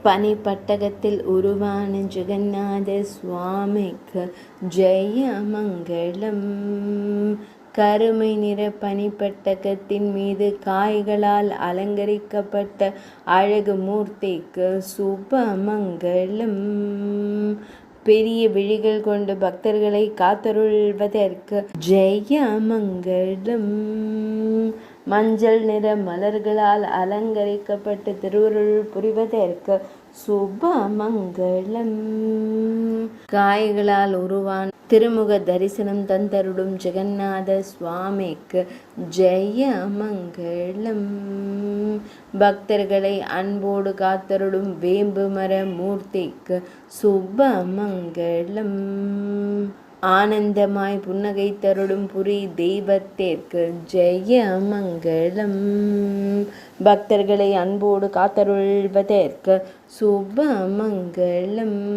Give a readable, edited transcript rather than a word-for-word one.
பனிப்பட்டகத்தில் உருவான ஜெகநாத சுவாமிக்கு ஜெய மங்களம். கருமை நிற பனிப்பட்டகத்தின் மீது காய்களால் அலங்கரிக்கப்பட்ட அழகு மூர்த்திக்கு சுப மங்களம். பெரிய விழிகள் கொண்டு பக்தர்களை காத்தருள்வதற்கு ஜெய மங்களம். மஞ்சள் நிற மலர்களால் அலங்கரிக்கப்பட்டு திருவருள் புரிவதற்கு சுப மங்களம். காய்களால் உருவான திருமுக தரிசனம் தந்தருடும் ஜெகநாத சுவாமிக்கு ஜெய மங்களம். பக்தர்களை அன்போடு காத்தருடும் வேம்பு மர மூர்த்திக்கு சுப மங்களம். ஆனந்தமாய் புன்னகை தருடும் புரி தெய்வத்திற்கு ஜெய மங்களம். பக்தர்களை அன்போடு காத்தருள்வதற்கு சுப மங்களம்.